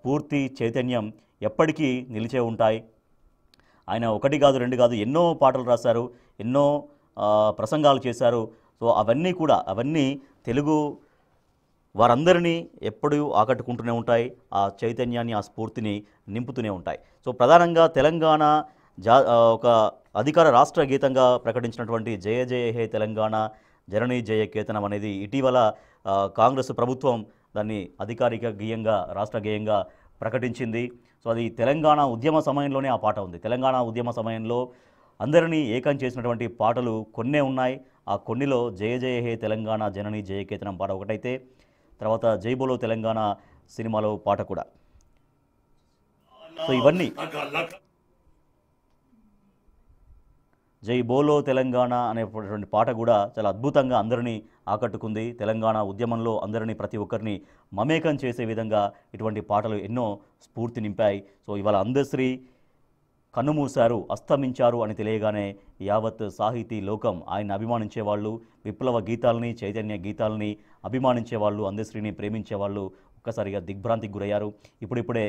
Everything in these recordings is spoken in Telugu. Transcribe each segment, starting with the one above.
స్ఫూర్తి చైతన్యం ఎప్పటికీ నిలిచే ఉంటాయి. ఆయన ఒకటి కాదు రెండు కాదు ఎన్నో పాటలు రాశారు, ఎన్నో ప్రసంగాలు చేశారు. సో అవన్నీ తెలుగు వారందరినీ ఎప్పుడూ ఆకట్టుకుంటూనే ఉంటాయి, ఆ చైతన్యాన్ని ఆ స్ఫూర్తిని నింపుతూనే ఉంటాయి. సో ప్రధానంగా తెలంగాణ ఒక అధికార రాష్ట్ర గీతంగా ప్రకటించినటువంటి జయ జయ హే తెలంగాణ జననీ జయ కేతనం అనేది ఇటీవల కాంగ్రెస్ ప్రభుత్వం దాన్ని అధికారిక గేయంగా రాష్ట్ర గేయంగా ప్రకటించింది. సో అది తెలంగాణ ఉద్యమ సమయంలోనే ఆ పాట ఉంది. తెలంగాణ ఉద్యమ సమయంలో అందరినీ ఏకం చేసినటువంటి పాటలు కొన్నే ఉన్నాయి. ఆ కొన్నిలో జయ జయ హే తెలంగాణ జననీ జయ కేతనం పాట ఒకటైతే, తర్వాత జై బోలో తెలంగాణ సినిమాలో పాట కూడా. సో ఇవన్నీ జై బోలో తెలంగాణ అనేటువంటి పాట కూడా చాలా అద్భుతంగా అందరినీ ఆకట్టుకుంది. తెలంగాణ ఉద్యమంలో అందరినీ ప్రతి ఒక్కరిని మమేకం చేసే విధంగా ఇటువంటి పాటలు ఎన్నో స్ఫూర్తి నింపాయి. సో ఇవాళ అందశ్రీ కన్నుమూశారు, అస్తమించారు అని తెలియగానే యావత్ సాహితీ లోకం ఆయన అభిమానించేవాళ్ళు, విప్లవ గీతాలని చైతన్య గీతాలని అభిమానించేవాళ్ళు, అందశ్రీని ప్రేమించేవాళ్ళు ఒక్కసారిగా దిగ్భ్రాంతికి గురయ్యారు. ఇప్పుడిప్పుడే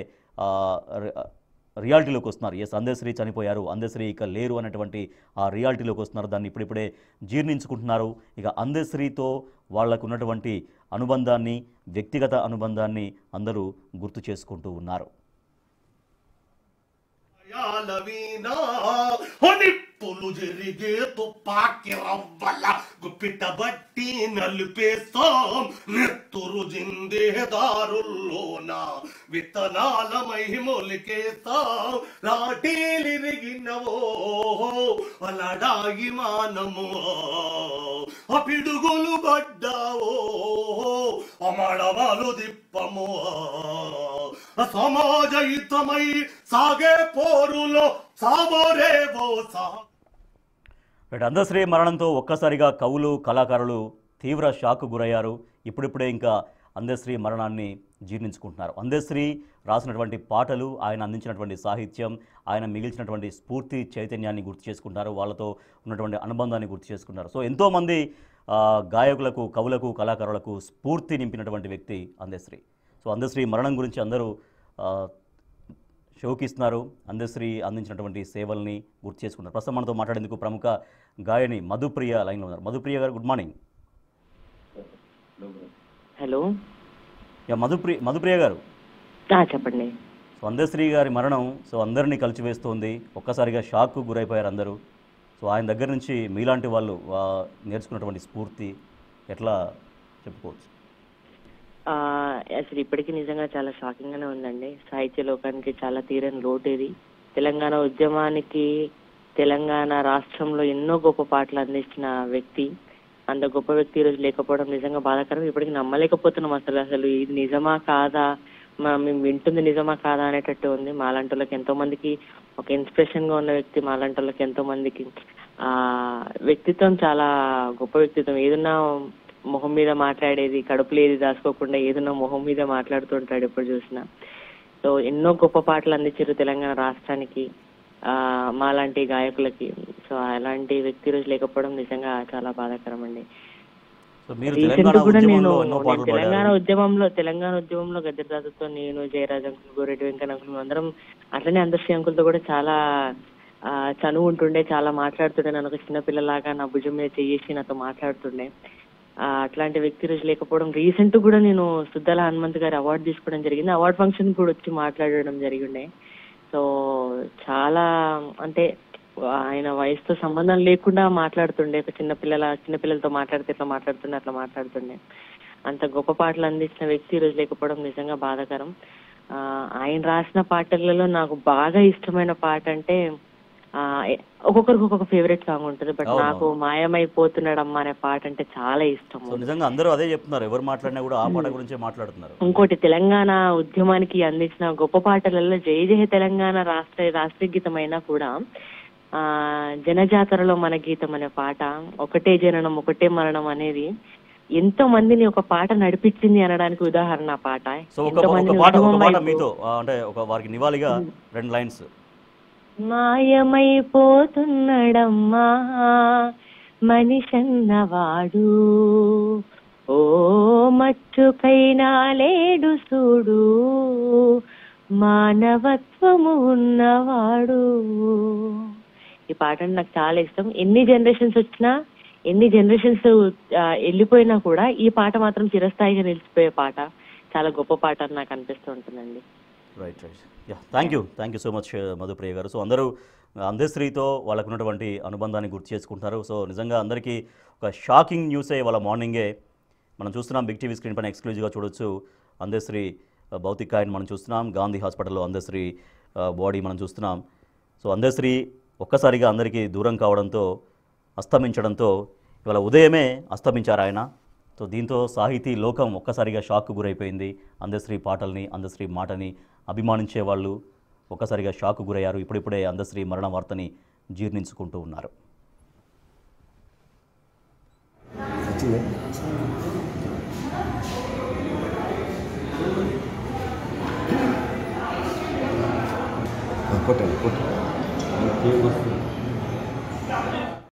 రియాలిటీలోకి వస్తున్నారు. ఎస్, అందశ్రీ చనిపోయారు, అందశ్రీ ఇక లేరు అనేటువంటి ఆ రియాలిటీలోకి వస్తున్నారు. దాన్ని ఇప్పుడిప్పుడే జీర్ణించుకుంటున్నారు. ఇక అందశ్రీతో వాళ్లకు ఉన్నటువంటి అనుబంధాన్ని, వ్యక్తిగత అనుబంధాన్ని అందరూ గుర్తు చేసుకుంటూ ఉన్నారు. నిప్పులు జరిగే తుపాకి రవ్వల గుప్పిట బట్టి నలిపేస్తాం, నెత్తురు జిందే దారుల్లోన విత్తనాలమై మొలికేస్తాం, లాఠీలిరిగినవో అలడాగి మానము, పిడుగులు పడ్డావో అమడవలు దిప్పము, సమాజయుతమై సాగే పోరులో సాబోరేవో సా. అందశ్రీ మరణంతో ఒక్కసారిగా కవులు, కళాకారులు తీవ్ర షాక్ గురయ్యారు. ఇప్పుడిప్పుడే ఇంకా అందశ్రీ మరణాన్ని జీర్ణించుకుంటున్నారు. అందశ్రీ రాసినటువంటి పాటలు, ఆయన అందించినటువంటి సాహిత్యం, ఆయన మిగిల్చినటువంటి స్ఫూర్తి చైతన్యాన్ని గుర్తు చేసుకుంటారు, వాళ్ళతో ఉన్నటువంటి అనుబంధాన్ని గుర్తు చేసుకుంటారు. సో ఎంతోమంది గాయకులకు, కవులకు, కళాకారులకు స్ఫూర్తి నింపినటువంటి వ్యక్తి అందశ్రీ. సో అందశ్రీ మరణం గురించి అందరూ శోకిస్తున్నారు. అందశ్రీ అందించినటువంటి సేవల్ని గుర్తు చేసుకుంటారు. ప్రస్తుతం మనతో మాట్లాడేందుకు ప్రముఖ గాయని మధుప్రియ లైన్లో ఉన్నారు. మధుప్రియ గారు, గుడ్ మార్నింగ్. హలో, మధుప్రియ గారు చెప్పండి. సో అందశ్రీ గారి మరణం సో అందరినీ కలిచివేస్తోంది. ఒక్కసారిగా షాక్కు గురైపోయారు అందరూ. సో ఆయన దగ్గర నుంచి మీలాంటి వాళ్ళు నేర్చుకున్నటువంటి స్ఫూర్తి ఎట్లా చెప్పుకోవచ్చు? అసలు ఇప్పటికీ నిజంగా చాలా షాకింగ్గానే ఉందండి. సాహిత్య లోకానికి చాలా తీరని లోటు ఇది. తెలంగాణ ఉద్యమానికి, తెలంగాణ రాష్ట్రంలో ఎన్నో గొప్ప పాటలు అందించిన వ్యక్తి, అంత గొప్ప వ్యక్తి ఈరోజు లేకపోవడం నిజంగా బాధాకరం. ఇప్పటికి నమ్మలేకపోతున్నాం అసలు ఇది నిజమా కాదా, మేము వింటుంది నిజమా కాదా అనేటట్టు ఉంది. మాలాంటి వాళ్ళకి ఎంతో మందికి ఒక ఇన్స్పిరేషన్ గా ఉన్న వ్యక్తి, మాలాంటి వాళ్ళకి ఎంతో మందికి వ్యక్తిత్వం చాలా గొప్ప వ్యక్తిత్వం. ఏదన్నా మొహం మీద మాట్లాడేది, కడుపులో ఏది దాచుకోకుండా ఏదన్నా మొహం మీద మాట్లాడుతుంటాడు ఎప్పుడు చూసినా. సో ఎన్నో గొప్ప పాటలు అందించారు తెలంగాణ రాష్ట్రానికి, మాలాంటి గాయకులకి. సో అలాంటి వ్యక్తి రోజు లేకపోవడం నిజంగా చాలా బాధాకరం అండి. రీసెంట్ కూడా నేను తెలంగాణ ఉద్యమంలో గద్దెరాజుతో, నేను జయరాజ్ అంకుల్, గోరెడ్డి వెంకన్న అంకుల్, అందరం అట్లనే అందశ్రీ అంకుల్తో కూడా చాలా చనువు ఉంటుండే, చాలా మాట్లాడుతుండే. నన్ను ఒక చిన్నపిల్లలాగా నా భుజం మీద చేసి నాతో మాట్లాడుతుండే. అట్లాంటి వ్యక్తి రోజు లేకపోవడం. రీసెంట్ కూడా నేను సుద్దాల హనుమంత్ గారి అవార్డు తీసుకోవడం జరిగింది. అవార్డు ఫంక్షన్ కూడా వచ్చి మాట్లాడడం జరిగిండే. సో చాలా అంటే ఆయన వయసుతో సంబంధం లేకుండా మాట్లాడుతుండే. ఒక చిన్నపిల్లలతో మాట్లాడితే ఎట్లా మాట్లాడుతుండే అట్లా మాట్లాడుతుండే. అంత గొప్ప పాటలు అందించిన వ్యక్తి రోజు లేకపోవడం నిజంగా బాధాకరం. ఆయన రాసిన పాటలలో నాకు బాగా ఇష్టమైన పాట అంటే ఒక్కొక్కరికి ఒక్కొక్క ఫేవరెట్ సాంగ్ ఉంటుంది. బట్ నాకు మాయమైపోతున్నాడమ్మా అనే పాట అంటే చాలా ఇష్టం. నిజంగా అందరూ అదే చెప్తున్నారు, ఎవరు మాట్లాడినా కూడా ఆ పాట గురించే మాట్లాడుతున్నారు. ఇంకోటి, తెలంగాణ ఉద్యమానికి అందించిన గొప్ప పాటలలో జయ జయ తెలంగాణ రాష్ట్రీయ గీతం అయినా కూడా జనజాతరలో మన గీతం అనే పాట, ఒకటే జననం ఒకటే మరణం అనేది ఎంతో మందిని ఒక పాట నడిపించింది అనడానికి ఉదాహరణ ఆ పాట. మాయమైపోతున్నాడమ్మా మనిషన్నవాడు, ఓ మచ్చుకైనా లేడు చూడు, మానవత్వము ఉన్నవాడు. ఈ పాట అంటే నాకు చాలా ఇష్టం. ఎన్ని జనరేషన్స్ వచ్చినా, ఎన్ని జనరేషన్స్ వెళ్ళిపోయినా కూడా ఈ పాట మాత్రం చిరస్థాయిగా నిలిచిపోయే పాట. చాలా గొప్ప పాట అని నాకు అనిపిస్తూ ఉంటుందండి. Right. Yeah, thank you so much Madhupriya గారు. సో అందరూ అందశ్రీతో వాళ్ళకు ఉన్నటువంటి అనుబంధాన్ని గుర్తు చేసుకుంటున్నారు. సో నిజంగా అందరికీ ఒక షాకింగ్ న్యూసే వాళ్ళ మార్నింగే మనం చూస్తున్నాం. బిగ్ టీవీ స్క్రీన్ పైన ఎక్స్క్లూజివ్గా చూడొచ్చు. అందశ్రీ భౌతికాయని మనం చూస్తున్నాం. గాంధీ హాస్పిటల్లో అందశ్రీ బాడీ మనం చూస్తున్నాం. సో అందశ్రీ ఒక్కసారిగా అందరికీ దూరం కావడంతో, అస్తమించడంతో ఇవాళ ఉదయమే అస్తమించారు ఆయన. సో దీంతో సాహితీ లోకం ఒక్కసారిగా షాక్కు గురైపోయింది. అందశ్రీ పాటల్ని, అందశ్రీ మాటని అభిమానించే వాళ్ళు ఒక్కసారిగా షాక్కు గురయ్యారు. ఇప్పుడిప్పుడే అందశ్రీ మరణ వార్తని జీర్ణించుకుంటూ ఉన్నారు. కొట్టండి.